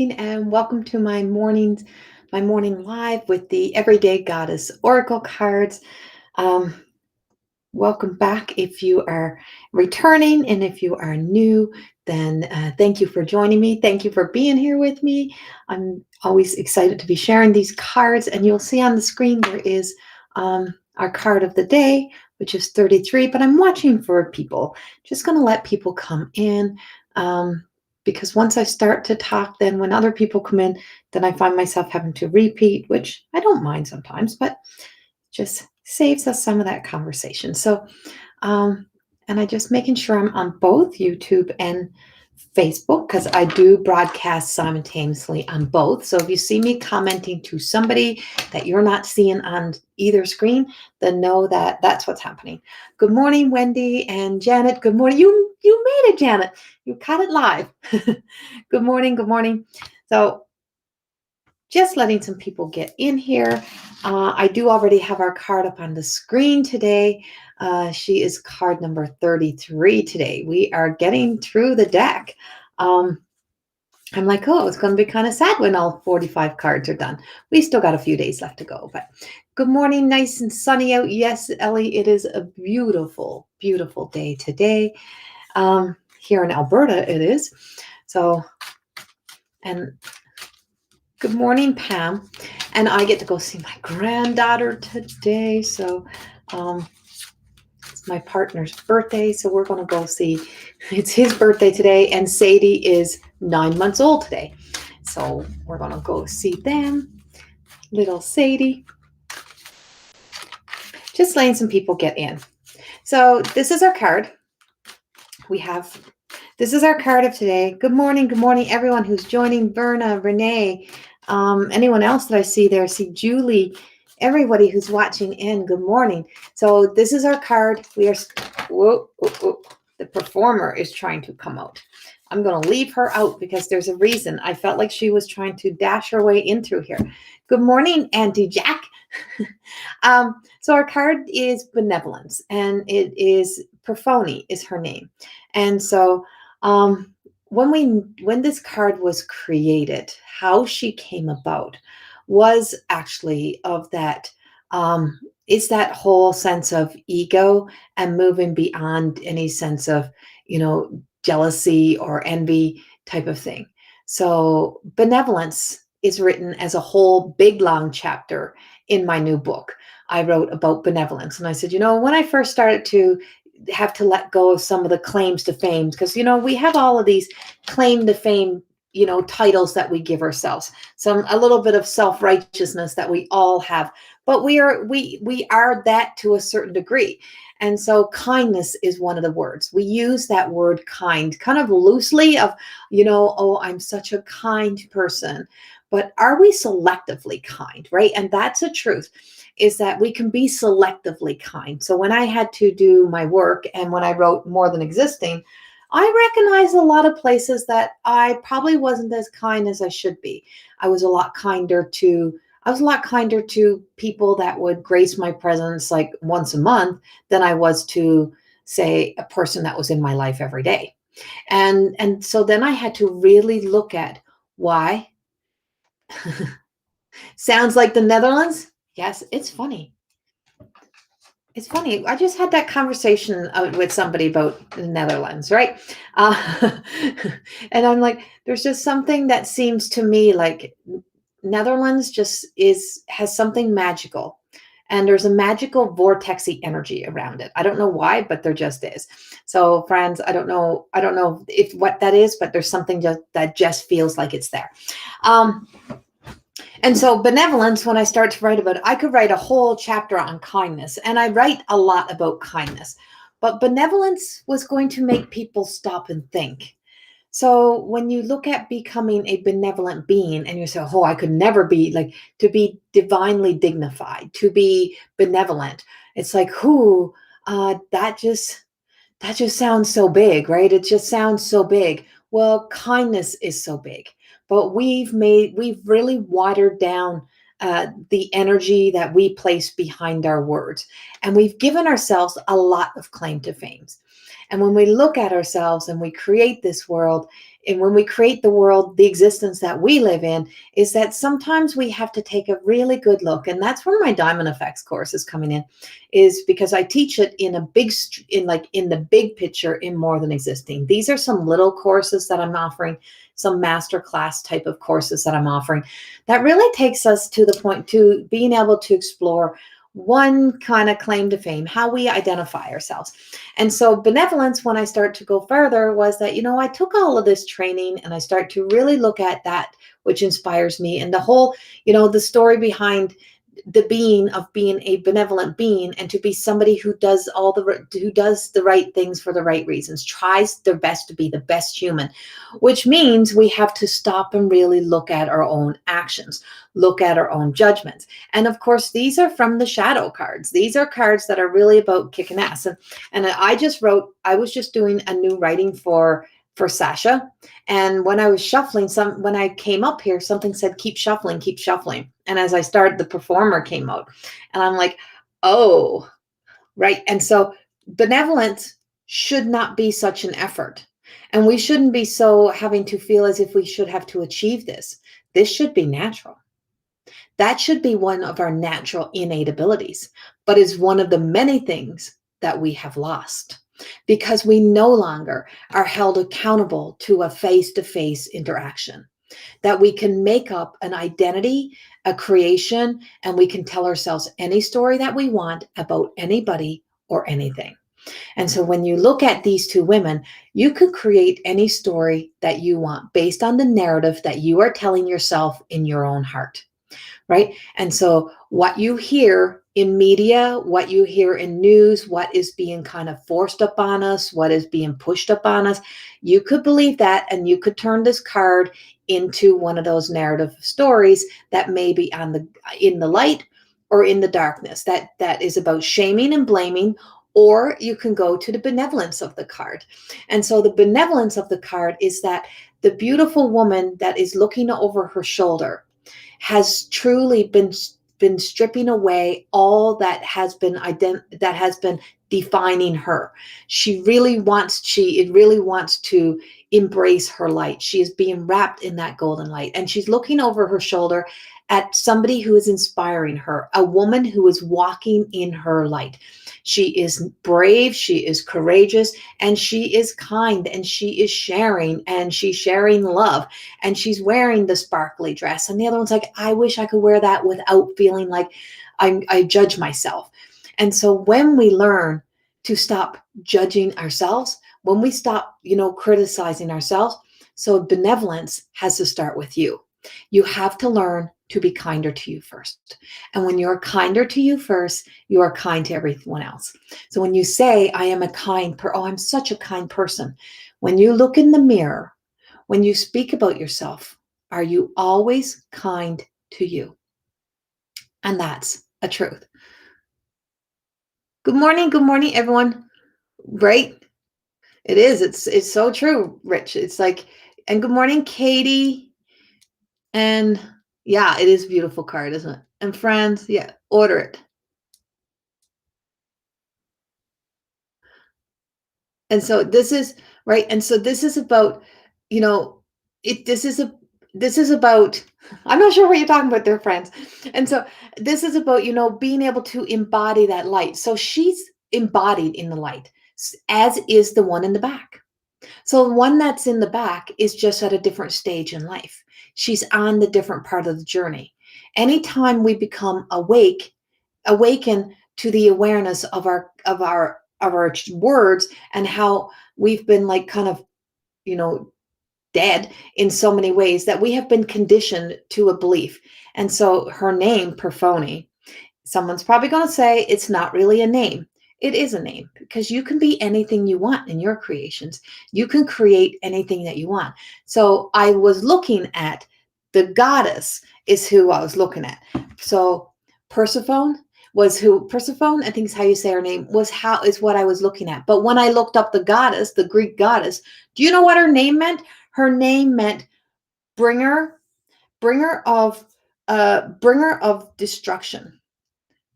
And welcome to my morning live with the Everyday Goddess Oracle cards. Um, Welcome back if you are returning, and if you are new, then thank you for joining me. Thank you for being here with me. I'm always excited to be sharing these cards, and you'll see on the screen there is our card of the day, which is 33, but I'm watching for people. Just going to let people come in. Because once I start to talk, then when other people come in, then I find myself having to repeat, which I don't mind sometimes, but just saves us some of that conversation. So, and I just making sure I'm on both YouTube and Facebook, because I do broadcast simultaneously on both. So if you see me commenting to somebody that you're not seeing on either screen, then know that that's what's happening. Good morning, Wendy and Janet. Good morning. You made it, Janet. You caught it live. Good morning. Good morning. So just letting some people get in here. I do already have our card up on the screen today. She is card number 33 today. We are getting through the deck. I'm like, oh, it's going to be kind of sad when all 45 cards are done. We still got a few days left to go. But good morning, nice and sunny out. Yes, Ellie, it is a beautiful, beautiful day today. Here in Alberta, it is. So, and good morning, Pam. And I get to go see my granddaughter today. So it's my partner's birthday. So we're going to go see. It's his birthday today. And Sadie is 9 months old today. So we're going to go see them. Little Sadie. Just letting some people get in. So this is our card. This is our card of today. Good morning, everyone who's joining. Verna, Renee, anyone else that I see there. I see Julie, everybody who's watching in. Good morning. So this is our card. We are, the performer is trying to come out. I'm going to leave her out because there's a reason. I felt like she was trying to dash her way in through here. Good morning, Auntie Jack. So our card is benevolence, and it is Perphone is her name. And so when this card was created, how she came about was actually of that is that whole sense of ego and moving beyond any sense of, jealousy or envy type of thing. So benevolence is written as a whole big long chapter in my new book. I wrote about benevolence, and I said, when I first started to have to let go of some of the claims to fame, because we have all of these claim to fame titles that we give ourselves, a little bit of self-righteousness that we all have, but we are that to a certain degree. And so kindness is one of the words. We use that word kind kind of loosely of, oh, I'm such a kind person, but are we selectively kind, right? And that's a truth, is that we can be selectively kind. So when I had to do my work and when I wrote More Than Existing, I recognized a lot of places that I probably wasn't as kind as I should be. I was a lot kinder to people that would grace my presence like once a month than I was to, say, a person that was in my life every day. And so then I had to really look at why. Sounds like the Netherlands? Yes, it's funny. It's funny. I just had that conversation with somebody about the Netherlands, right? And I'm like, there's just something that seems to me like Netherlands just has something magical, and there's a magical vortexy energy around it. I don't know why, but there just is. So, friends, I don't know if what that is, but there's something that just feels like it's there. And so benevolence, when I start to write about it, I could write a whole chapter on kindness, and I write a lot about kindness, but benevolence was going to make people stop and think. So when you look at becoming a benevolent being and you say, oh, I could never be like, to be divinely dignified, to be benevolent, it's like, that just sounds so big, right? It just sounds so big. Well, kindness is so big, but we've really watered down the energy that we place behind our words, and we've given ourselves a lot of claim to fame. And when we look at ourselves and we create this world, and when we create the world, the existence that we live in, is that sometimes we have to take a really good look. And that's where my diamond effects course is coming in, is because I teach it in a big, in the big picture in more than existing. These are some little courses that I'm offering, some masterclass type of courses that I'm offering that really takes us to the point to being able to explore one kind of claim to fame, how we identify ourselves. And so benevolence, when I start to go further, was that, I took all of this training and I start to really look at that which inspires me, and the whole, the story behind the being of being a benevolent being, and to be somebody who does the right things for the right reasons, tries their best to be the best human, which means we have to stop and really look at our own actions, look at our own judgments. And of course, these are from the shadow cards. These are cards that are really about kicking ass. And I was just doing a new writing for Sasha. And when I was shuffling, when I came up here, something said, keep shuffling, keep shuffling. And as I started, the performer came out. And I'm like, oh, right. And so benevolence should not be such an effort. And we shouldn't be so having to feel as if we should have to achieve this. This should be natural. That should be one of our natural innate abilities, but is one of the many things that we have lost because we no longer are held accountable to a face-to-face interaction, that we can make up an identity, a creation, and we can tell ourselves any story that we want about anybody or anything. And so when you look at these two women, you could create any story that you want based on the narrative that you are telling yourself in your own heart. Right? And so what you hear in media, what you hear in news, what is being kind of forced upon us, what is being pushed upon us, you could believe that, and you could turn this card into one of those narrative stories that may be in the light or in the darkness, that is about shaming and blaming. Or you can go to the benevolence of the card. And so the benevolence of the card is that the beautiful woman that is looking over her shoulder has truly been stripping away all that has been defining her. It really wants to embrace her light. She is being wrapped in that golden light, and she's looking over her shoulder at somebody who is inspiring her, a woman who is walking in her light. She is brave, she is courageous, and she is kind, and she is sharing, and she's sharing love, and she's wearing the sparkly dress. And the other one's like, I wish I could wear that without feeling like I judge myself. And so when we learn to stop judging ourselves, when we stop, criticizing ourselves, so benevolence has to start with you. You have to learn to be kinder to you first. And when you're kinder to you first, you are kind to everyone else. So when you say, I am I'm such a kind person. When you look in the mirror, when you speak about yourself, are you always kind to you? And that's a truth. Good morning, everyone. Right? It is. It's so true, Rich. It's like, and good morning, Katie. And yeah, it is a beautiful card, isn't it? And friends, yeah, order it. And so this is right. And so this is about, you know, this is about, I'm not sure what you're talking about there, friends. And so this is about, being able to embody that light. So she's embodied in the light, as is the one in the back. So the one that's in the back is just at a different stage in life. She's on the different part of the journey. Anytime we become awaken to the awareness of our words, and how we've been like kind of, you know, dead in so many ways, that we have been conditioned to a belief. And so her name, Perphone, someone's probably going to say it's not really a name. It is a name, because you can be anything you want in your creations. You can create anything that you want. So I was looking at the goddess is who I was looking at. So Persephone, I think is how you say her name, is what I was looking at. But when I looked up the goddess, the Greek goddess, do you know what her name meant? Her name meant bringer, bringer of destruction.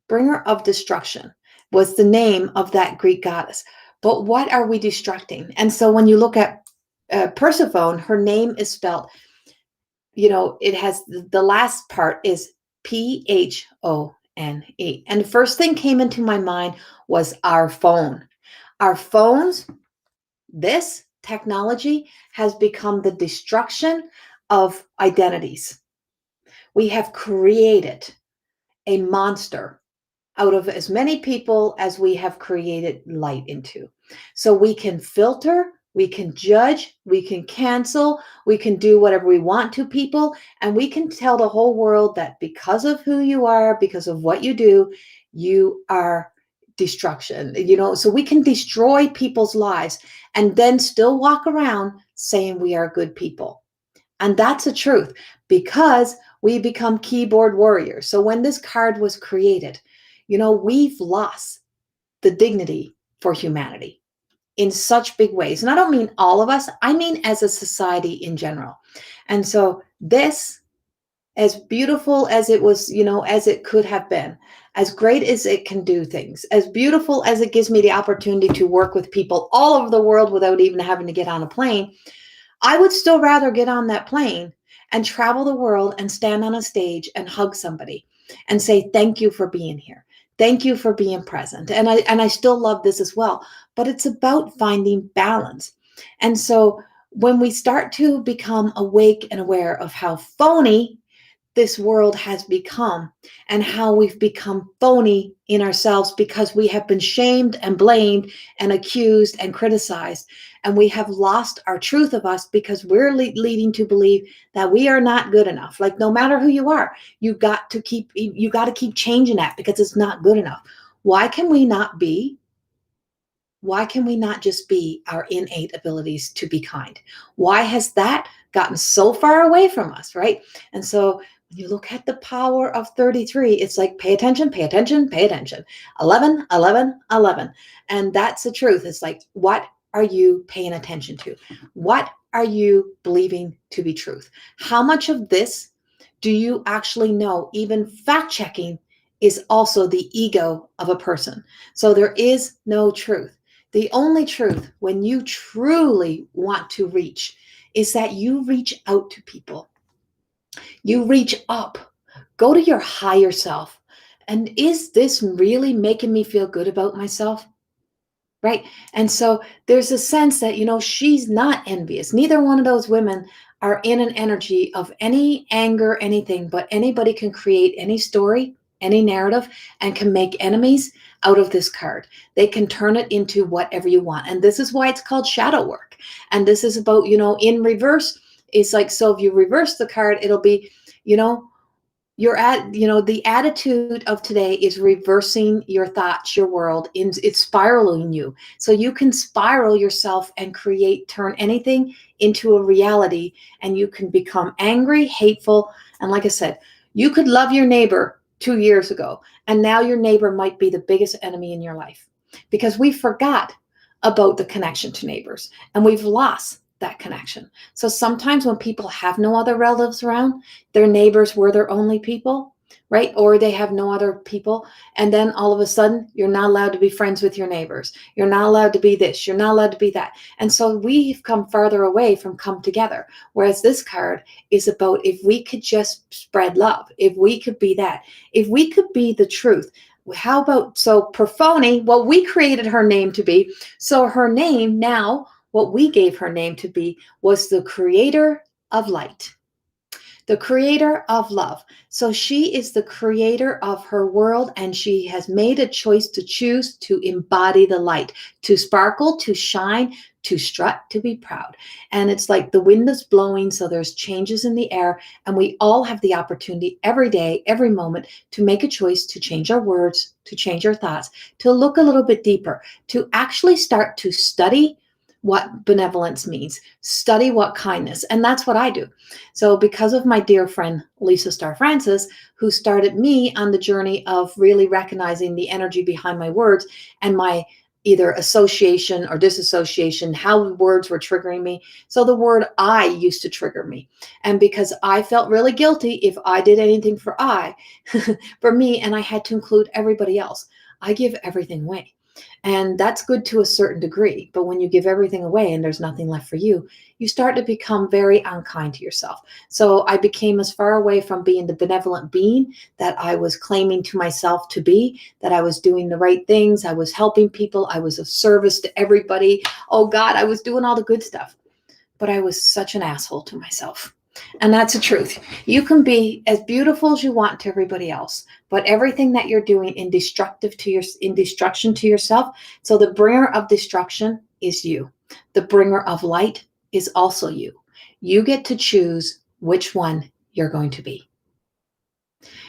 Bringer of destruction was the name of that Greek goddess. But what are we destructing? And so when you look at Persephone, her name is spelled, it has the last part is Phone. And the first thing came into my mind was our phone. Our phones, this technology has become the destruction of identities. We have created a monster out of as many people as we have created light into. So we can filter, we can judge, we can cancel, we can do whatever we want to people, and we can tell the whole world that because of who you are, because of what you do, you are destruction. So we can destroy people's lives and then still walk around saying we are good people. And that's the truth, because we become keyboard warriors. So when this card was created, we've lost the dignity for humanity in such big ways. And I don't mean all of us, I mean as a society in general. And so this, as beautiful as it was, as it could have been, as great as it can do things, as beautiful as it gives me the opportunity to work with people all over the world without even having to get on a plane, I would still rather get on that plane and travel the world and stand on a stage and hug somebody and say, thank you for being here. Thank you for being present. And I still love this as well, but it's about finding balance. And so when we start to become awake and aware of how phony this world has become and how we've become phony in ourselves because we have been shamed and blamed and accused and criticized, and we have lost our truth of us because we're leading to believe that we are not good enough. Like, no matter who you are, you got to keep changing that because it's not good enough. Why can we not just be our innate abilities to be kind? Why has that gotten so far away from us, right? And so when you look at the power of 33, it's like, pay attention, pay attention, pay attention. 11, 11, 11. And that's the truth. It's like, what are you paying attention to? What are you believing to be truth? How much of this do you actually know? Even fact checking is also the ego of a person. So there is no truth. The only truth, when you truly want to reach, is that you reach out to people. You reach up. Go to your higher self. And is this really making me feel good about myself? Right? And so there's a sense that, she's not envious. Neither one of those women are in an energy of any anger, anything, but anybody can create any story, any narrative, and can make enemies out of this card. They can turn it into whatever you want. And this is why it's called shadow work. And this is about, in reverse. It's like, so if you reverse the card, it'll be, the attitude of today is reversing your thoughts, your world, it's spiraling you. So you can spiral yourself and turn anything into a reality, and you can become angry, hateful. And like I said, you could love your neighbor 2 years ago, and now your neighbor might be the biggest enemy in your life, because we forgot about the connection to neighbors and we've lost that connection. So sometimes when people have no other relatives around, their neighbors were their only people, right? Or they have no other people. And then all of a sudden, you're not allowed to be friends with your neighbors. You're not allowed to be this. You're not allowed to be that. And so we've come farther away from come together. Whereas this card is about, if we could just spread love, if we could be that, if we could be the truth. How about, so Persephone, well, we created her name to be. So her name now, what we gave her name to be, was the creator of light, the creator of love. So she is the creator of her world, and she has made a choice to choose to embody the light, to sparkle, to shine, to strut, to be proud. And it's like the wind is blowing, so there's changes in the air, and we all have the opportunity every day, every moment, to make a choice to change our words, to change our thoughts, to look a little bit deeper, to actually start to study what benevolence means, study what kindness, and that's what I do. So because of my dear friend, Lisa Starr Francis, who started me on the journey of really recognizing the energy behind my words and my either association or disassociation, how words were triggering me. So the word I used to trigger me. And because I felt really guilty if I did anything for for me, and I had to include everybody else, I give everything away. And that's good to a certain degree. But when you give everything away and there's nothing left for you, you start to become very unkind to yourself. So I became as far away from being the benevolent being that I was claiming to myself to be, that I was doing the right things. I was helping people. I was of service to everybody. Oh God, I was doing all the good stuff. But I was such an asshole to myself. And that's the truth. You can be as beautiful as you want to everybody else, but everything that you're doing in destruction to yourself. So the bringer of destruction is you. The bringer of light is also you. You get to choose which one you're going to be.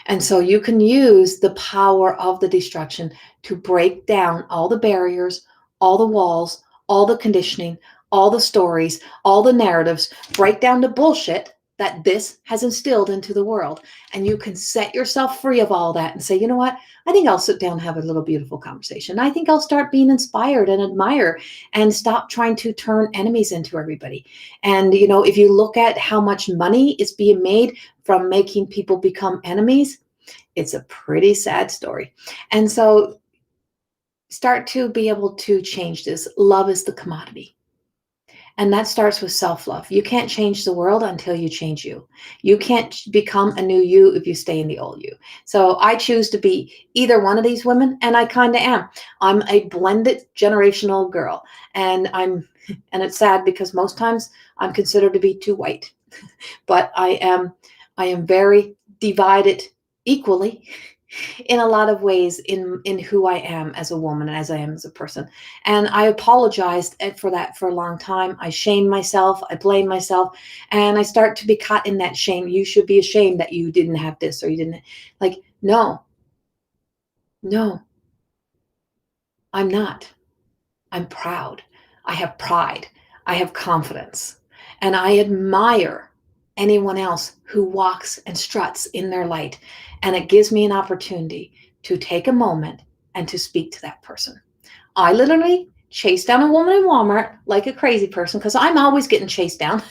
And so you can use the power of the destruction to break down all the barriers, all the walls, all the conditioning, all the stories, all the narratives, break down the bullshit that this has instilled into the world. And you can set yourself free of all that and say, you know what? I think I'll sit down and have a little beautiful conversation. I think I'll start being inspired and admire and stop trying to turn enemies into everybody. And, if you look at how much money is being made from making people become enemies, it's a pretty sad story. And so start to be able to change this. Love is the commodity. And that starts with self-love. You can't change the world until you change you. You can't become a new you if you stay in the old you. So I choose to be either one of these women, and I kind of am. I'm a blended generational girl. And it's sad because most times I'm considered to be too white. But I am very divided equally in a lot of ways in who I am as a woman and as I am as a person. And I apologized for that for a long time. I shame myself, I blame myself, and I start to be caught in that shame. You should be ashamed that you didn't have this or you didn't, like, no, I'm not. I'm proud. I have pride. I have confidence. And I admire anyone else who walks and struts in their light. And it gives me an opportunity to take a moment and to speak to that person. I literally chased down a woman in Walmart like a crazy person because I'm always getting chased down.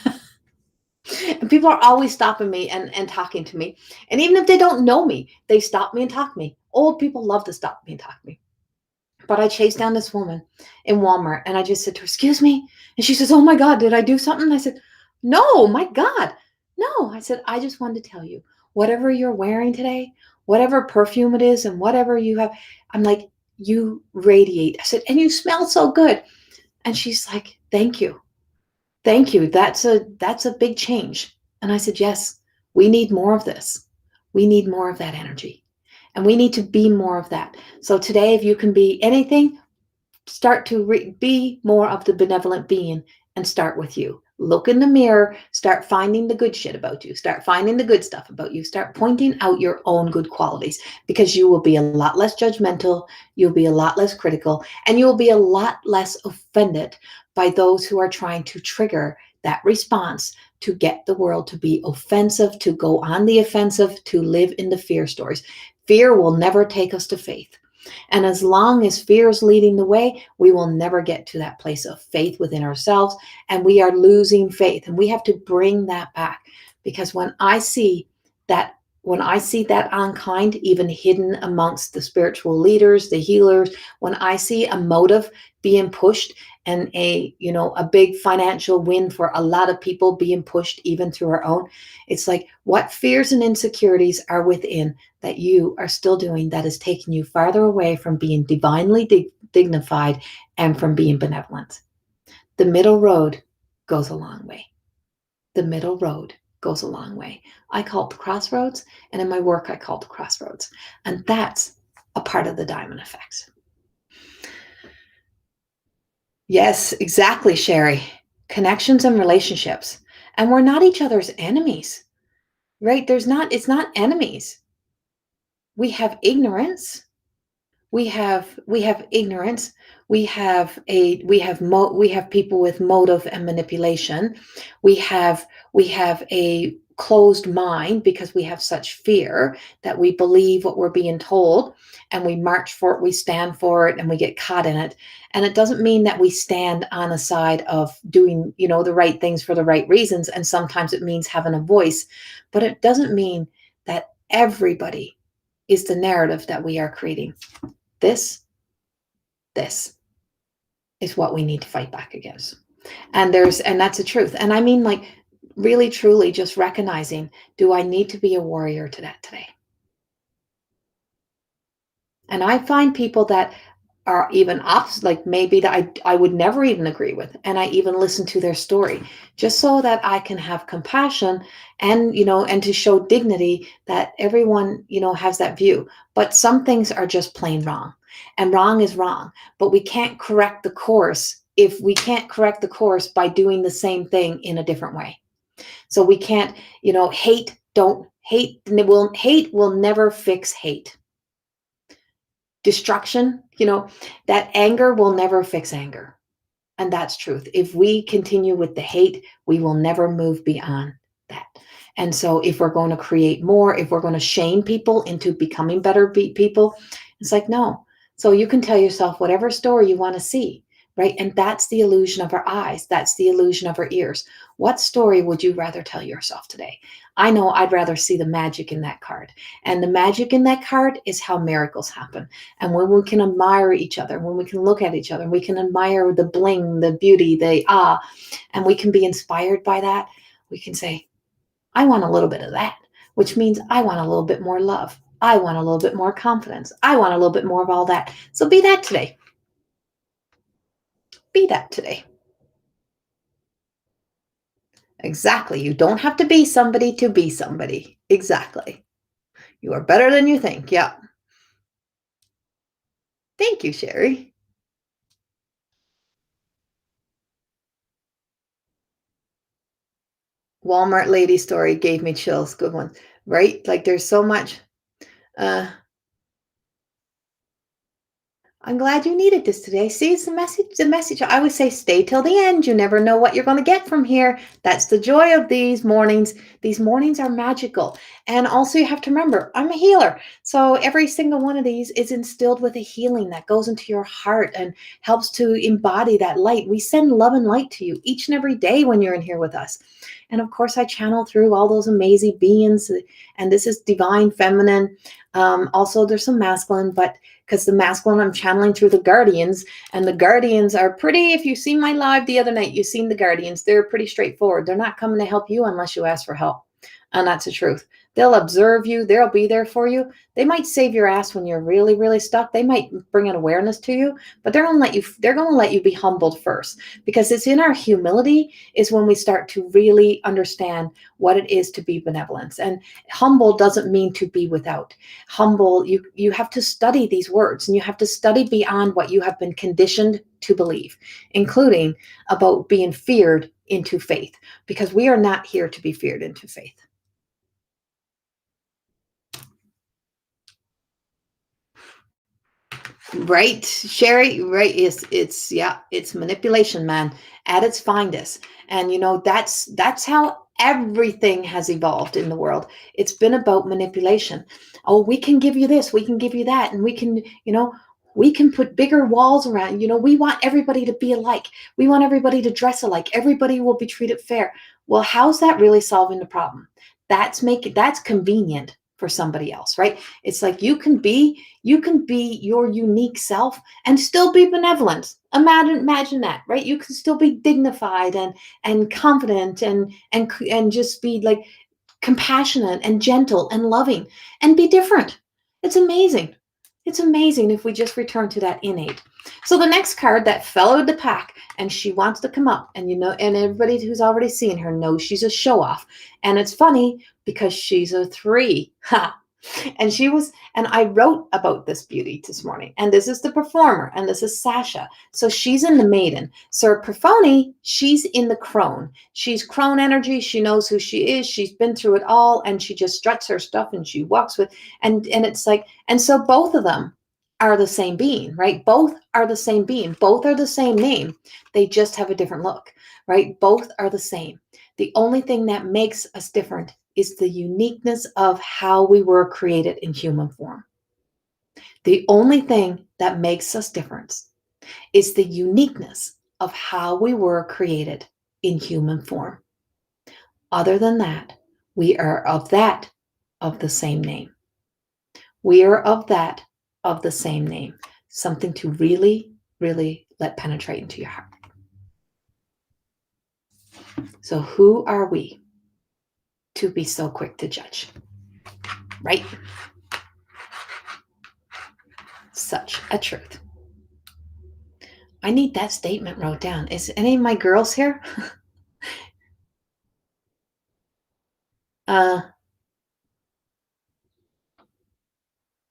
And people are always stopping me and talking to me. And even if they don't know me, they stop me and talk to me. Old people love to stop me and talk to me. But I chased down this woman in Walmart and I just said to her, "Excuse me." And she says, "Oh my God, did I do something?" I said, "No, my God, no." I said, "I just wanted to tell you, whatever you're wearing today, whatever perfume it is and whatever you have," I'm like, "you radiate." I said, "And you smell so good." And she's like, "Thank you. Thank you. That's a big change." And I said, "Yes, we need more of this. We need more of that energy. And we need to be more of that." So today, if you can be anything, start to be more of the benevolent being and start with you. Look in the mirror, start finding the good shit about you, start finding the good stuff about you, start pointing out your own good qualities, because you will be a lot less judgmental, you'll be a lot less critical, and you'll be a lot less offended by those who are trying to trigger that response to get the world to be offensive, to go on the offensive, to live in the fear stories. Fear will never take us to faith. And as long as fear is leading the way, we will never get to that place of faith within ourselves. And we are losing faith. And we have to bring that back. Because when I see that unkind, even hidden amongst the spiritual leaders, the healers, when I see a motive being pushed and a big financial win for a lot of people being pushed even through our own, it's like, what fears and insecurities are within that you are still doing that is taking you farther away from being divinely dignified and from being benevolent? The middle road goes a long way. The middle road goes a long way. I call it the crossroads, and in my work, I call it the crossroads. And that's a part of the diamond effect. Yes, exactly, Sherry. Connections and relationships. And we're not each other's enemies, right? It's not enemies. We have ignorance. We have ignorance. We have people with motive and manipulation. We have a closed mind because we have such fear that we believe what we're being told, and we march for it, we stand for it, and we get caught in it. And it doesn't mean that we stand on the side of doing the right things for the right reasons, and sometimes it means having a voice, but it doesn't mean that everybody is the narrative that we are creating. This This is what we need to fight back against. And that's the truth. And I mean, like, really, truly just recognizing, do I need to be a warrior to that today? And I find people that are even opposite, like maybe that I would never even agree with. And I even listen to their story just so that I can have compassion and, and to show dignity that everyone, has that view. But some things are just plain wrong. And wrong is wrong. But we can't correct the course if we can't correct the course by doing the same thing in a different way. So we can't, don't hate, hate will never fix hate. Destruction, that anger will never fix anger. And that's truth. If we continue with the hate, we will never move beyond that. And so if we're going to create more, if we're going to shame people into becoming better people, it's like, no. So you can tell yourself whatever story you want to see, right? And that's the illusion of our eyes. That's the illusion of our ears. What story would you rather tell yourself today? I know I'd rather see the magic in that card. And the magic in that card is how miracles happen. And when we can admire each other, when we can look at each other, we can admire the bling, the beauty, the and we can be inspired by that, we can say, I want a little bit of that, which means I want a little bit more love. I want a little bit more confidence. I want a little bit more of all that. So be that today. Be that today. Exactly. You don't have to be somebody to be somebody. Exactly. You are better than you think. Yeah. Thank you, Sherry. Walmart lady story gave me chills. Good one. Right? Like there's so much. Uh, I'm glad you needed this today. See, it's the message. The message. I always say, stay till the end. You never know what you're going to get from here. That's the joy of these mornings. These mornings are magical. And also, you have to remember, I'm a healer. So every single one of these is instilled with a healing that goes into your heart and helps to embody that light. We send love and light to you each and every day when you're in here with us. And of course, I channel through all those amazing beings. And this is divine feminine. Also, there's some masculine, but because the masculine I'm channeling through the guardians, and the guardians are pretty, if you seen my live the other night, you've seen the guardians, they're pretty straightforward. They're not coming to help you unless you ask for help. And that's the truth. They'll observe you. They'll be there for you. They might save your ass when you're really, really stuck. They might bring an awareness to you, but they're going to let you be humbled first, because it's in our humility is when we start to really understand what it is to be benevolence. And humble doesn't mean to be without. Humble, you have to study these words, and you have to study beyond what you have been conditioned to believe, including about being feared into faith, because we are not here to be feared into faith. Right, Sherry, right. It's yeah, it's manipulation, man, at its finest. And that's how everything has evolved in the world. It's been about manipulation. Oh, we can give you this, we can give you that, and we can put bigger walls around. We want everybody to be alike. We want everybody to dress alike. Everybody will be treated fair. Well, how's that really solving the problem? That's convenient for somebody else, right? It's like you can be your unique self and still be benevolent. Imagine that, right? You can still be dignified and confident and just be like compassionate and gentle and loving and be different. It's amazing. It's amazing if we just return to that innate. So the next card that followed the pack, and she wants to come up, and everybody who's already seen her knows she's a show off. And it's funny because she's a 3. Ha! And I wrote about this beauty this morning. And this is the performer, and this is Sasha. So she's in the maiden. So Perphone, she's in the crone. She's crone energy. She knows who she is. She's been through it all, and she just struts her stuff and she walks with, and it's like, and so both of them are the same being, right? Both are the same being. Both are the same name. They just have a different look, right? Both are the same. The only thing that makes us different is the uniqueness of how we were created in human form. The only thing that makes us different is the uniqueness of how we were created in human form. Other than that, we are of the same name. We are of the same name. Something to really, really let penetrate into your heart. So who are we to be so quick to judge? Right? Such a truth. I need that statement wrote down. Is any of my girls here?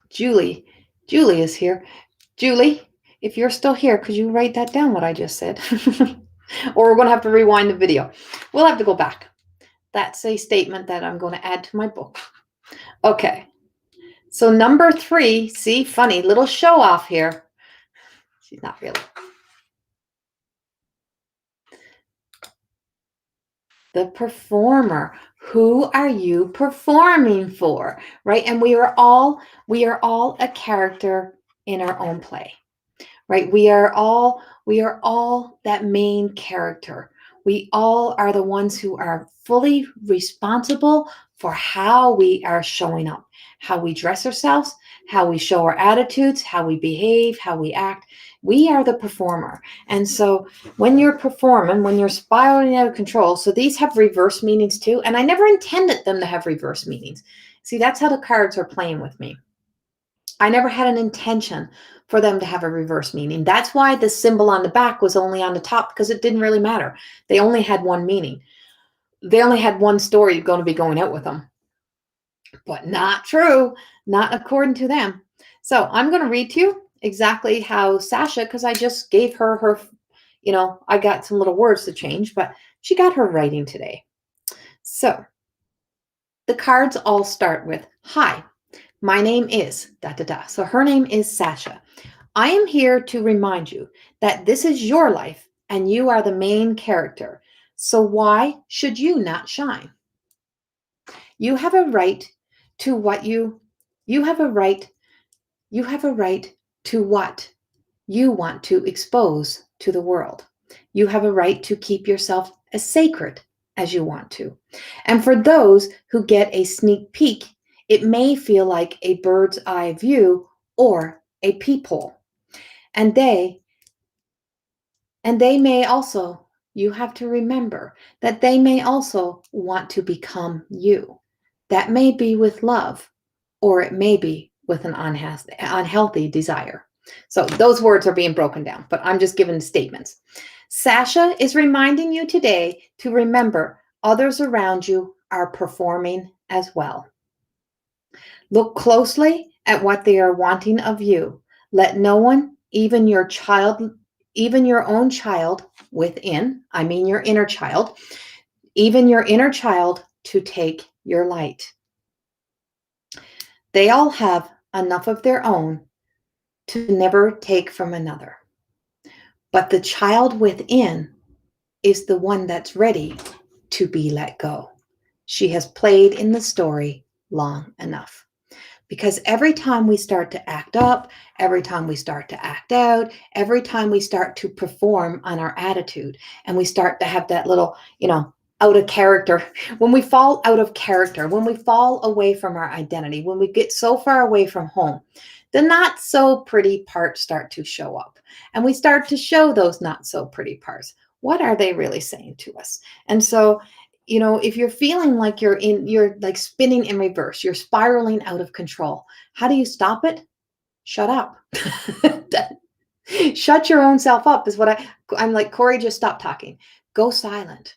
Julie. Julie is here. Julie, if you're still here, could you write that down, what I just said? Or we're going to have to rewind the video. We'll have to go back. That's a statement that I'm going to add to my book. Okay. So number 3, see, funny, little show off here. She's not really. The performer. Who are you performing for? Right? And we are all a character in our own play. Right? We are all that main character. We all are the ones who are fully responsible for how we are showing up, how we dress ourselves, how we show our attitudes, how we behave, how we act. We are the performer. And so when you're performing, when you're spiraling out of control, so these have reverse meanings too. And I never intended them to have reverse meanings. See, that's how the cards are playing with me. I never had an intention for them to have a reverse meaning. That's why the symbol on the back was only on the top, because it didn't really matter. They only had one meaning. They only had one story going to be going out with them. But not true, not according to them. So I'm going to read to you exactly how Sasha, because I just gave her, I got some little words to change, but she got her writing today. So the cards all start with, hi, my name is da da da. So her name is Sasha. I am here to remind you that this is your life and you are the main character. So why should you not shine? You have a right to what you have a right to what you want to expose to the world. You have a right to keep yourself as sacred as you want to. And for those who get a sneak peek, it may feel like a bird's eye view or a peephole. And they may also, you have to remember that they may also want to become you. That may be with love, or it may be with an unhealthy desire. So those words are being broken down, but I'm just giving statements. Sasha is reminding you today to remember others around you are performing as well. Look closely at what they are wanting of you. Let no one, even your own child within, I mean your inner child, even your inner child, to take your light. They all have enough of their own to never take from another. But the child within is the one that's ready to be let go. She has played in the story long enough. Because every time we start to act up, every time we start to act out, every time we start to perform on our attitude, and we start to have that little, out of character, when we fall out of character, when we fall away from our identity, when we get so far away from home, the not so pretty parts start to show up. And we start to show those not so pretty parts. What are they really saying to us? And so, if you're feeling like you're like spinning in reverse, you're spiraling out of control, how do you stop it? Shut up. Shut your own self up is what I'm like, Corey, just stop talking. Go silent.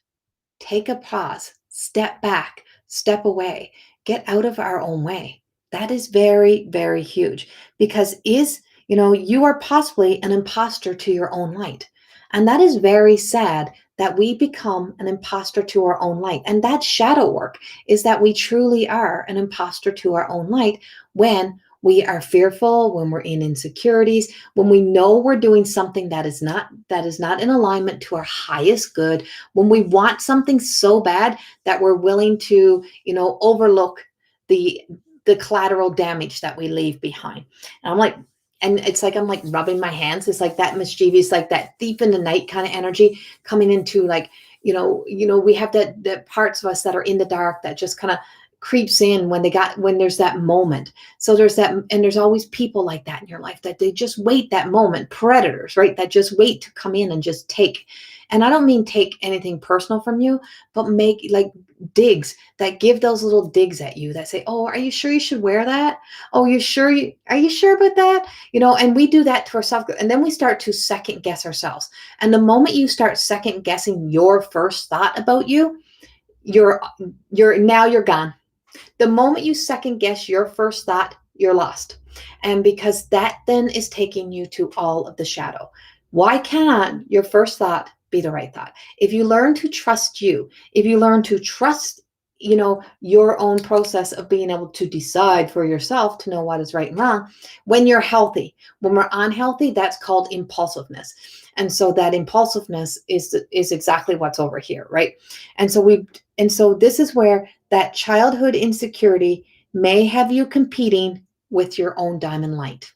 Take a pause. Step back. Step away. Get out of our own way. That is very, very huge, because you are possibly an imposter to your own light. And that is very sad, that we become an imposter to our own light. And that shadow work is that we truly are an imposter to our own light when we are fearful, when we're in insecurities, when we know we're doing something that is not in alignment to our highest good, when we want something so bad that we're willing to, overlook the collateral damage that we leave behind. And it's like, I'm like rubbing my hands. It's like that mischievous, like that thief in the night kind of energy coming into, like, we have that parts of us that are in the dark that just kind of, creeps in when there's that moment. So there's that, and there's always people like that in your life that they just wait that moment, predators, right? That just wait to come in and just take. And I don't mean take anything personal from you, but make like digs, that give those little digs at you that say, oh, are you sure you should wear that? Oh, are you sure about that? And we do that to ourselves. And then we start to second guess ourselves. And the moment you start second guessing your first thought about you, you're you're gone. The moment you second guess your first thought, you're lost. And because that then is taking you to all of the shadow. Why can't your first thought be the right thought? If you learn to trust you, if you learn to trust, your own process of being able to decide for yourself to know what is right and wrong, when you're healthy, when we're unhealthy, that's called impulsiveness. And so that impulsiveness is exactly what's over here, right? And so this is where that childhood insecurity may have you competing with your own diamond light.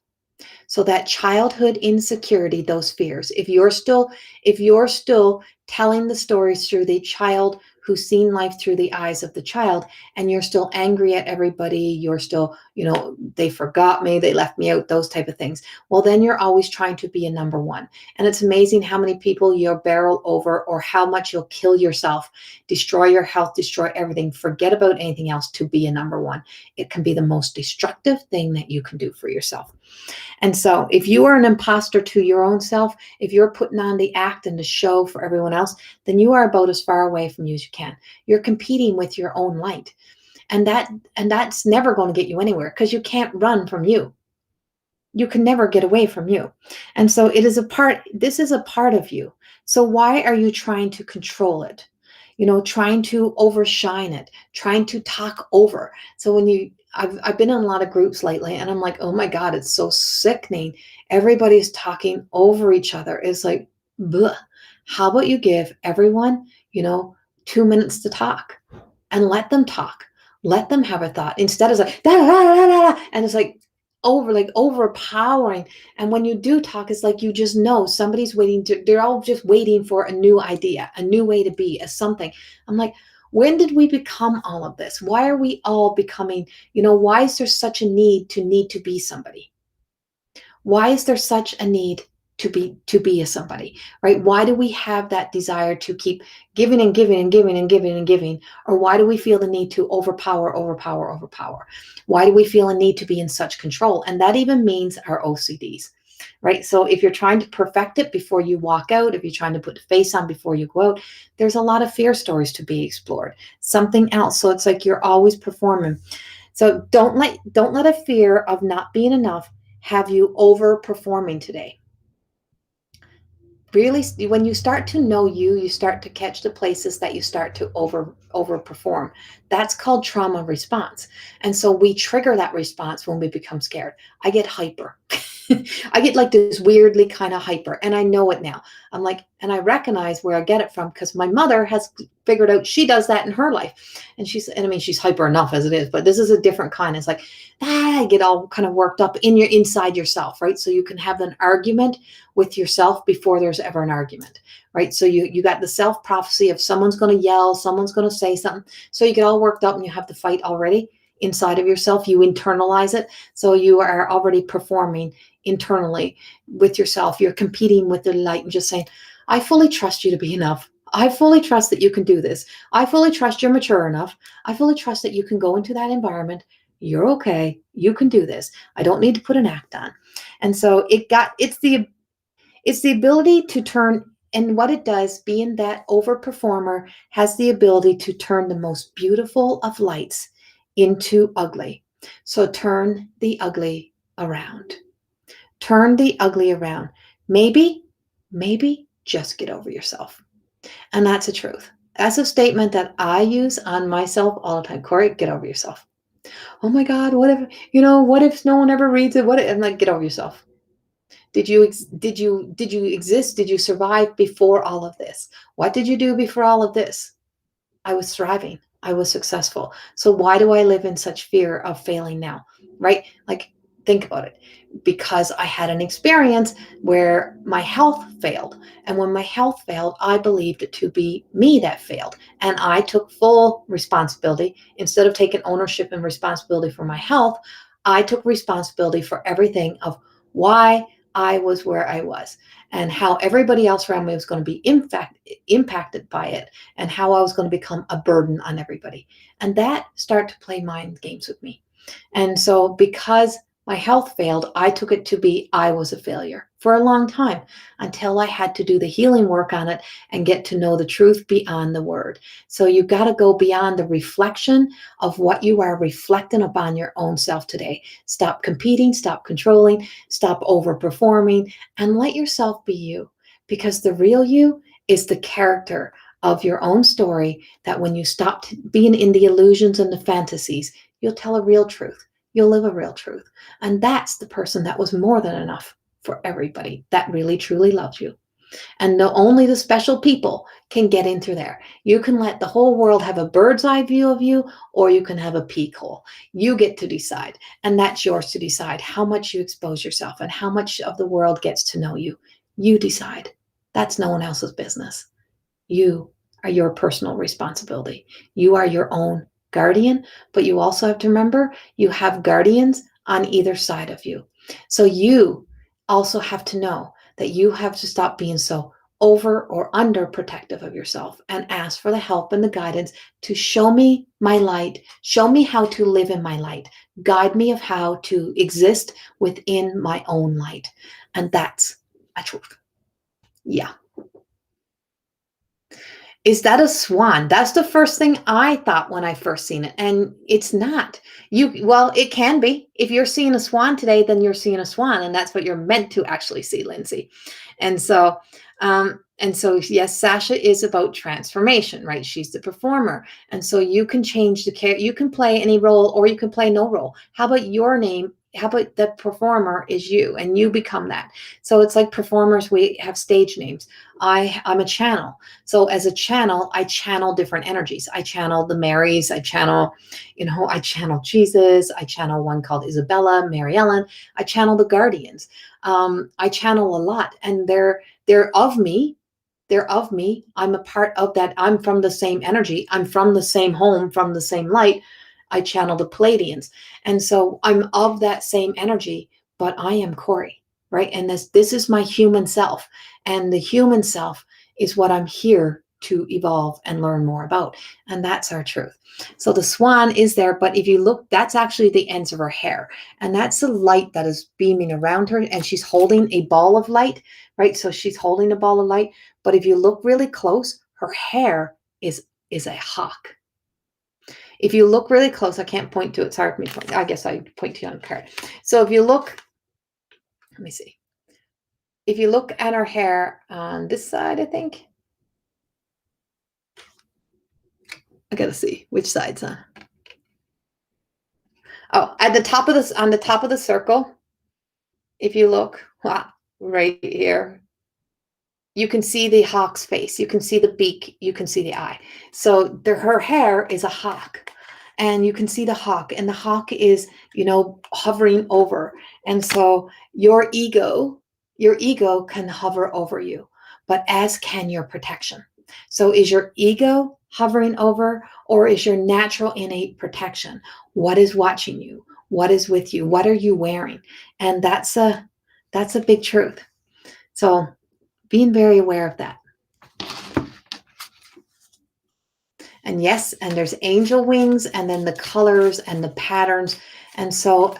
So that childhood insecurity, those fears, if you're still telling the stories through the child who's seen life through the eyes of the child, and you're still angry at everybody, you're still, they forgot me, they left me out, those type of things. Well, then you're always trying to be a number one. And it's amazing how many people you'll barrel over, or how much you'll kill yourself, destroy your health, destroy everything, forget about anything else to be a number one. It can be the most destructive thing that you can do for yourself. And so if you are an imposter to your own self, if you're putting on the act and the show for everyone else, then you are about as far away from you as you can. You're competing with your own light. And that's never going to get you anywhere, because you can't run from you. You can never get away from you. And so this is a part of you. So why are you trying to control it? Trying to overshine it, trying to talk over. So I've been in a lot of groups lately, and I'm like, oh my God, it's so sickening. Everybody's talking over each other. It's like, bleh. How about you give everyone, 2 minutes to talk, and let them talk. Let them have a thought, instead of like, da, da, da, da, da, and it's like overpowering. And when you do talk, it's like you just know somebody's they're all just waiting for a new idea, a new way to be, a something. I'm like, when did we become all of this? Why are we all becoming, why is there such a need to be somebody? Why is there such a need to be a somebody, right? Why do we have that desire to keep giving and giving and giving and giving and giving? Or why do we feel the need to overpower? Why do we feel a need to be in such control? And that even means our OCDs, right? So if you're trying to perfect it before you walk out, if you're trying to put a face on before you go out, there's a lot of fear stories to be explored, something else. So it's like you're always performing. So don't let a fear of not being enough have you overperforming today. Really, when you start to know you start to catch the places that you start to overperform. That's called trauma response. And so we trigger that response when we become scared. I get hyper. I get like this weirdly kind of hyper, and I know it now. I'm like, and I recognize where I get it from, because my mother has figured out she does that in her life. And she's hyper enough as it is, but this is a different kind. It's like, I get all kind of worked up inside yourself, right? So you can have an argument with yourself before there's ever an argument, right? So you got the self-prophecy of someone's going to yell, someone's going to say something. So you get all worked up and you have the fight already inside of yourself. You internalize it. So you are already performing internally with yourself. You're competing with the light and just saying, I fully trust you to be enough. I fully trust that you can do this. I fully trust you're mature enough. I fully trust that you can go into that environment. You're okay. You can do this. I don't need to put an act on. And so it's the ability to turn, and what it does, being that overperformer, has the ability to turn the most beautiful of lights into ugly. So turn the ugly around. Turn the ugly around. Maybe just get over yourself. And that's the truth. That's a statement that I use on myself all the time. Corey, get over yourself. Oh my God, what if no one ever reads it? I'm like, get over yourself. Did you exist? Did you survive before all of this? What did you do before all of this? I was thriving. I was successful. So why do I live in such fear of failing now? Right? Like, Think about it. Because I had an experience where my health failed. And when my health failed, I believed it to be me that failed. And I took full responsibility. Instead of taking ownership and responsibility for my health, I took responsibility for everything of why I was where I was and how everybody else around me was going to be impacted by it and how I was going to become a burden on everybody. And that started to play mind games with me. And so because my health failed, I took it to be I was a failure for a long time until I had to do the healing work on it and get to know the truth beyond the word. So you got to go beyond the reflection of what you are reflecting upon your own self today. Stop competing, stop controlling, stop overperforming, and let yourself be you. Because the real you is the character of your own story that when you stop being in the illusions and the fantasies, you'll tell a real truth. You'll live a real truth. And that's the person that was more than enough for everybody that really truly loves you. And only the special people can get into there. You can let the whole world have a bird's eye view of you, or you can have a peek hole. You get to decide. And that's yours to decide how much you expose yourself and how much of the world gets to know you. You decide. That's no one else's business. You are your personal responsibility. You are your own guardian, but you also have to remember you have guardians on either side of you. So you also have to know that you have to stop being so over or under protective of yourself and ask for the help and the guidance to show me my light, show me how to live in my light, guide me of how to exist within my own light. And that's a truth. Yeah. Is that a swan? That's the first thing I thought when I first seen it. And it's not. Well, it can be. If you're seeing a swan today, then you're seeing a swan. And that's what you're meant to actually see, Lindsay. And so, yes, Sasha is about transformation, right? She's the performer. And so you can change the character. You can play any role or you can play no role. How about your name? How about the performer is you and you become that? So it's like performers, we have stage names. I'm a channel. So as a channel, I channel different energies. I channel the Marys. I channel Jesus. I channel one called Isabella, Mary Ellen. I channel the Guardians. I channel a lot, and they're of me. They're of me. I'm a part of that. I'm from the same energy. I'm from the same home, from the same light. I channel the Palladians. And so I'm of that same energy, but I am Corey, right? And this is my human self. And the human self is what I'm here to evolve and learn more about. And that's our truth. So the swan is there, but if you look, that's actually the ends of her hair. And that's the light that is beaming around her. And she's holding a ball of light, right? So she's holding a ball of light. But if you look really close, her hair is a hawk. If you look really close, I can't point to it. It's hard for me to point. I guess I point to you on the card. So if you look, let me see. If you look at her hair on this side, I think. I gotta see which side's huh? Oh, at the top of this, on the top of the circle, if you look right here, you can see the hawk's face. You can see the beak. You can see the eye. So her hair is a hawk. And you can see the hawk. And the hawk is, hovering over. And so your ego can hover over you. But as can your protection. So is your ego hovering over, or is your natural innate protection? What is watching you? What is with you? What are you wearing? And that's a big truth. So being very aware of that. And yes, and there's angel wings, and then the colors and the patterns. And so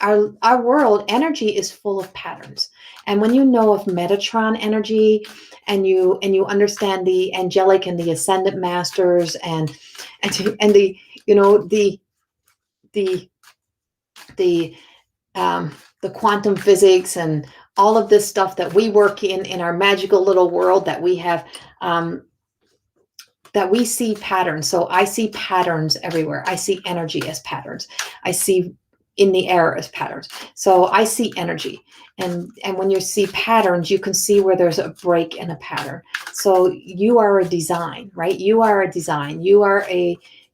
our world energy is full of patterns. And when you know of Metatron energy, and you understand the angelic and the ascendant masters and the the quantum physics and all of this stuff that we work in our magical little world that we have, that we see patterns. So I see patterns everywhere. I see energy as patterns. I see in the air as patterns. So I see energy. And when you see patterns, you can see where there's a break in a pattern. So you are a design, right? You are a design. You are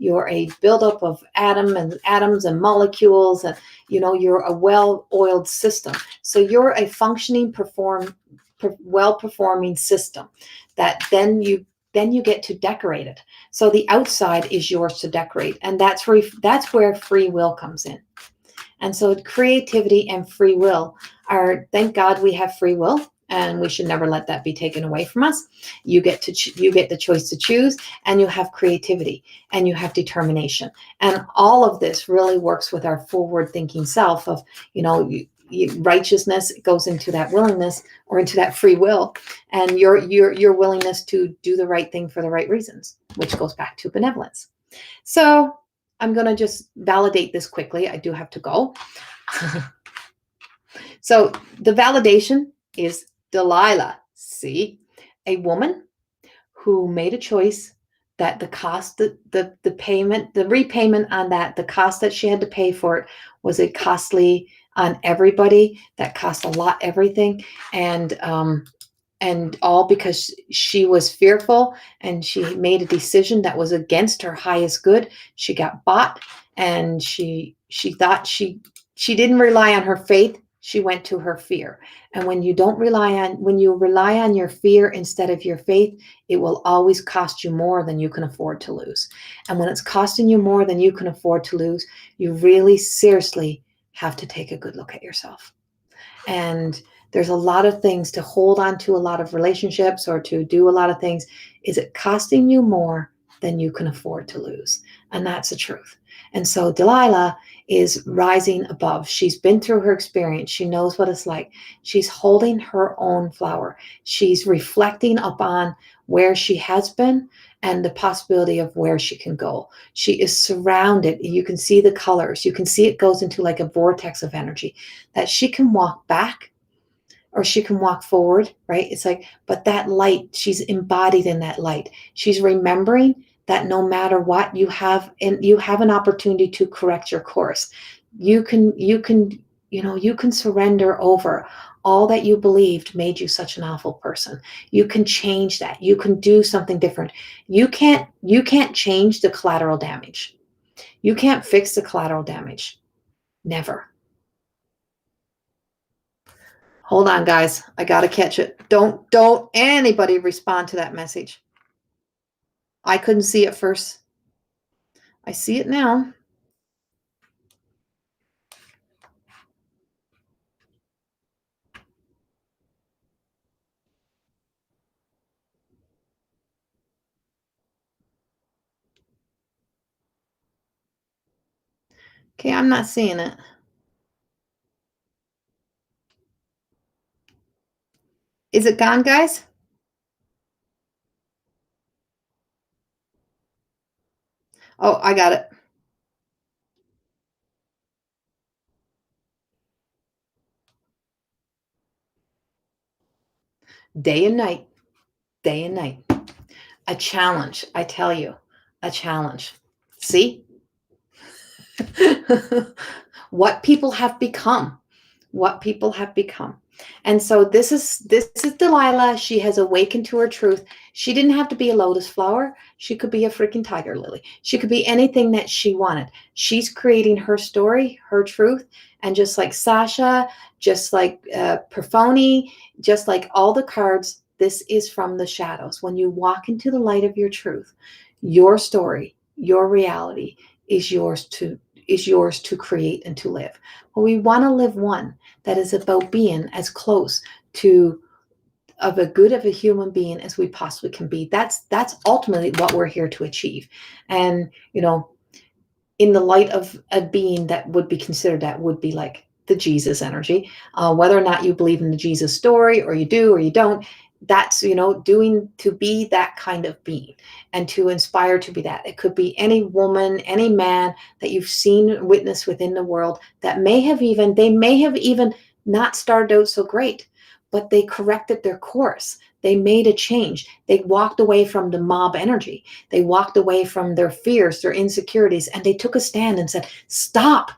you're a buildup of atoms and molecules, and you're a well-oiled system. So you're a functioning, well-performing system that then you get to decorate it. So the outside is yours to decorate, and that's where free will comes in. And so creativity and free will thank God we have free will, and we should never let that be taken away from us. You get the choice to choose, and you have creativity, and you have determination. And all of this really works with our forward thinking self of, righteousness goes into that willingness, or into that free will, and your willingness to do the right thing for the right reasons, which goes back to benevolence. So I'm going to just validate this quickly. I do have to go. So the validation is Delilah. See, a woman who made a choice that the cost, the payment, the repayment on that, the cost that she had to pay for it was a costly on everybody. That cost a lot, everything. And all because she was fearful, and she made a decision that was against her highest good. She got bought, and she thought she didn't rely on her faith. She went to her fear. And when you rely on your fear instead of your faith, it will always cost you more than you can afford to lose. And when it's costing you more than you can afford to lose, you really seriously have to take a good look at yourself. And there's a lot of things to hold on to, a lot of relationships, or to do a lot of things. Is it costing you more than you can afford to lose? And that's the truth. And so Delilah is rising above. She's been through her experience. She knows what it's like. She's holding her own flower. She's reflecting upon where she has been and the possibility of where she can go. She is surrounded. You can see the colors. You can see it goes into like a vortex of energy, that she can walk back or she can walk forward, right? It's like, but that light, she's embodied in that light. She's remembering that no matter what you have, and you have an opportunity to correct your course. You can surrender over all that you believed made you such an awful person. You can change that. You can do something different. You can't change the collateral damage. You can't fix the collateral damage. Never. Hold on, guys. I got to catch it. Don't anybody respond to that message. I couldn't see it first. I see it now. Okay, I'm not seeing it. Is it gone, guys? Oh, I got it. Day and night. Day and night. A challenge, I tell you. A challenge. See? What people have become. What people have become. And so this is Delilah. She has awakened to her truth. She didn't have to be a lotus flower. She could be a freaking tiger lily. She could be anything that she wanted. She's creating her story, her truth. And just like Sasha, just like Perphone, just like all the cards, this is from the shadows. When you walk into the light of your truth, your story, your reality is yours to create and to live. But we want to live one that is about being as close to of a good of a human being as we possibly can be. That's ultimately what we're here to achieve. And in the light of a being that would be considered, that would be like the Jesus energy, whether or not you believe in the Jesus story, or you do or you don't, that's doing to be that kind of being and to inspire to be that. It could be any woman, any man that you've seen, witnessed within the world that they may have even not started out so great, but they corrected their course. They made a change. They walked away from the mob energy. They walked away from their fears, their insecurities, and they took a stand and said, stop.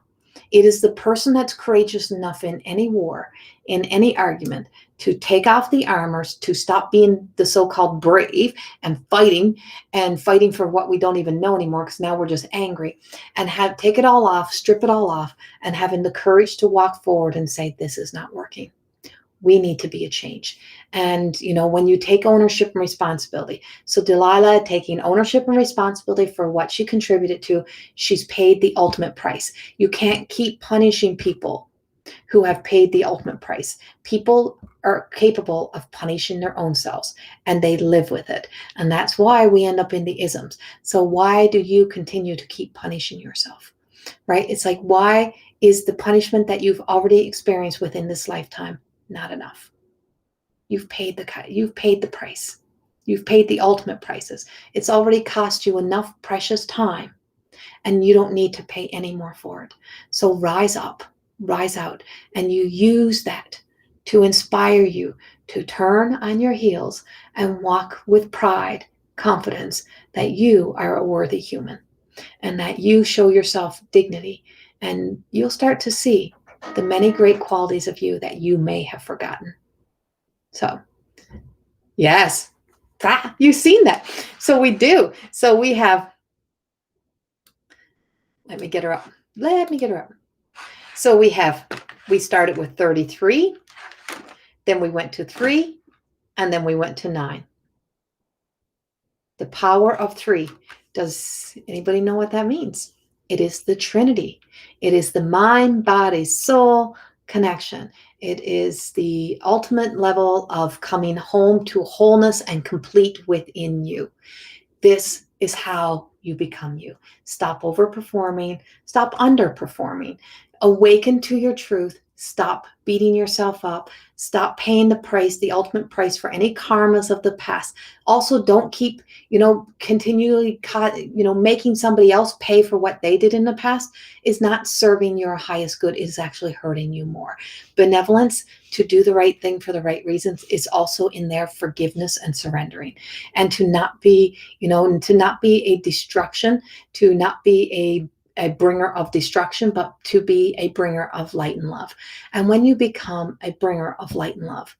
It is the person that's courageous enough in any war, in any argument, to take off the armors, to stop being the so-called brave and fighting for what we don't even know anymore, because now we're just angry, and take it all off, strip it all off, and having the courage to walk forward and say, this is not working. We need to be a change. And, when you take ownership and responsibility, so Delilah taking ownership and responsibility for what she contributed to, she's paid the ultimate price. You can't keep punishing people who have paid the ultimate price. People are capable of punishing their own selves, and they live with it. And that's why we end up in the isms. So why do you continue to keep punishing yourself? Right? It's like, why is the punishment that you've already experienced within this lifetime not enough? You've paid the price. You've paid the ultimate prices. It's already cost you enough precious time, and you don't need to pay any more for it. So rise up, rise out, and you use that to inspire you to turn on your heels and walk with pride, confidence that you are a worthy human, and that you show yourself dignity, and you'll start to see the many great qualities of you that you may have forgotten. So, yes, you've seen that. So we do. So we have, let me get her up. So we started with 33, then we went to 3, and then we went to 9. The power of 3. Does anybody know what that means? It is the Trinity. It is the mind, body, soul connection. It is the ultimate level of coming home to wholeness and complete within you. This is how you become you. Stop overperforming. Stop underperforming. Awaken to your truth. Stop beating yourself up. Stop paying the price, the ultimate price for any karmas of the past. Also, don't keep, continually, making somebody else pay for what they did in the past is not serving your highest good. It is actually hurting you more. Benevolence, to do the right thing for the right reasons, is also in there forgiveness and surrendering. And to not be, to not be a destruction, to not be a bringer of destruction, but to be a bringer of light and love. And when you become a bringer of light and love,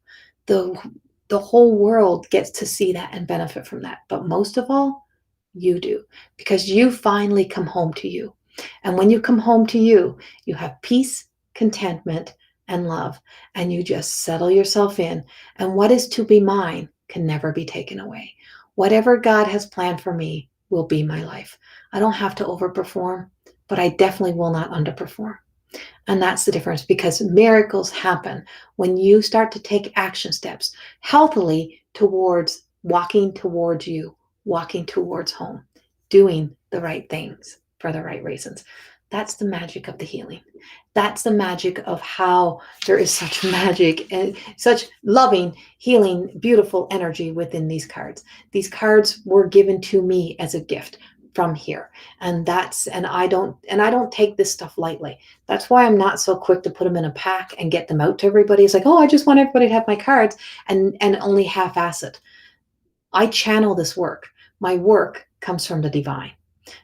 the whole world gets to see that and benefit from that. But most of all, you do, because you finally come home to you. And when you come home to you, you have peace, contentment, and love, and you just settle yourself in. And what is to be mine can never be taken away. Whatever God has planned for me will be my life. I don't have to overperform, but I definitely will not underperform. And that's the difference, because miracles happen when you start to take action steps healthily towards walking towards you, walking towards home, doing the right things for the right reasons. That's the magic of the healing. That's the magic of how there is such magic and such loving, healing, beautiful energy within these cards. These cards were given to me as a gift from here. And I don't take this stuff lightly. That's why I'm not so quick to put them in a pack and get them out to everybody. It's like, oh, I just want everybody to have my cards, and only half-ass it. I channel this work. My work comes from the divine.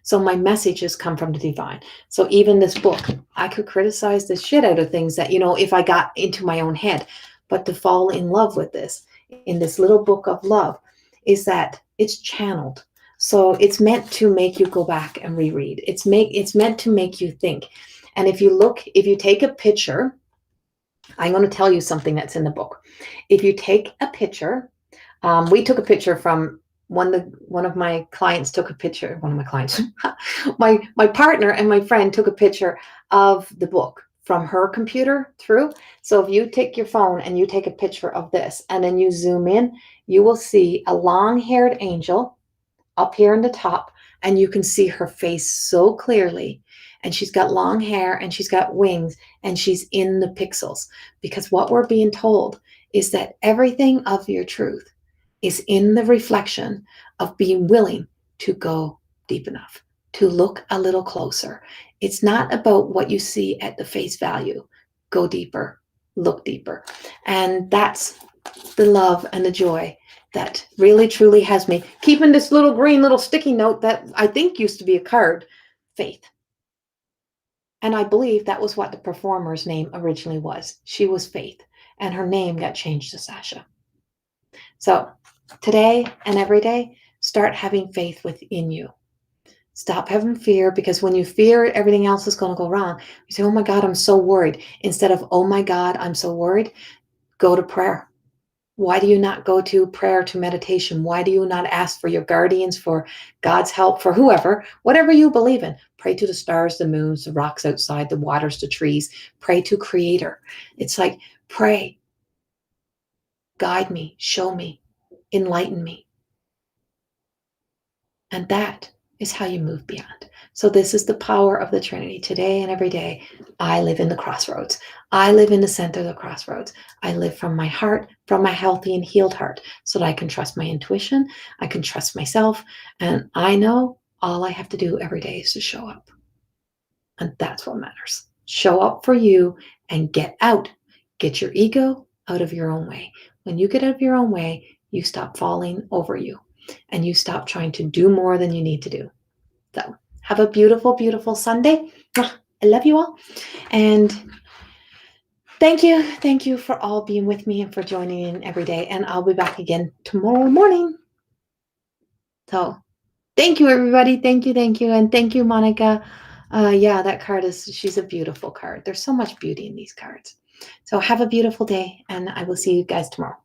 So my messages come from the divine. So even this book, I could criticize the shit out of things that, if I got into my own head, but to fall in love with this, in this little book of love, is that it's channeled. So it's meant to make you go back and reread. It's meant to make you think. And if you take a picture, I'm going to tell you something that's in the book. If you take a picture, we took a picture from one of my clients took a picture. One of my clients, my partner and my friend took a picture of the book from her computer through. So if you take your phone and you take a picture of this and then you zoom in, you will see a long-haired angel up here in the top, and you can see her face so clearly. And she's got long hair and she's got wings and she's in the pixels, because what we're being told is that everything of your truth is in the reflection of being willing to go deep enough, to look a little closer. It's not about what you see at the face value. Go deeper, look deeper. And that's the love and the joy that really truly has me keeping this little green little sticky note that I think used to be a card. Faith. And I believe that was what the performer's name originally was. She was Faith, and her name got changed to Sasha. So today and every day, start having faith within you. Stop having fear, because when you fear everything else is going to go wrong, you say, oh my God, I'm so worried. Instead of, oh my God, I'm so worried, go to prayer. Why do you not go to prayer, to meditation? Why do you not ask for your guardians, for God's help, for whoever, whatever you believe in? Pray to the stars, the moons, the rocks outside, the waters, the trees. Pray to Creator. It's like, pray, guide me, show me, enlighten me. And that is how you move beyond. So this is the power of the Trinity. Today and every day, I live in the crossroads. I live in the center of the crossroads. I live from my heart, from my healthy and healed heart, so that I can trust my intuition. I can trust myself. And I know all I have to do every day is to show up. And that's what matters. Show up for you and get out. Get your ego out of your own way. When you get out of your own way, you stop falling over you and you stop trying to do more than you need to do. So have a beautiful, beautiful Sunday. I love you all. And thank you. Thank you for all being with me and for joining in every day. And I'll be back again tomorrow morning. So thank you, everybody. Thank you. Thank you. And thank you, Monica. Yeah, that card she's a beautiful card. There's so much beauty in these cards. So have a beautiful day, and I will see you guys tomorrow.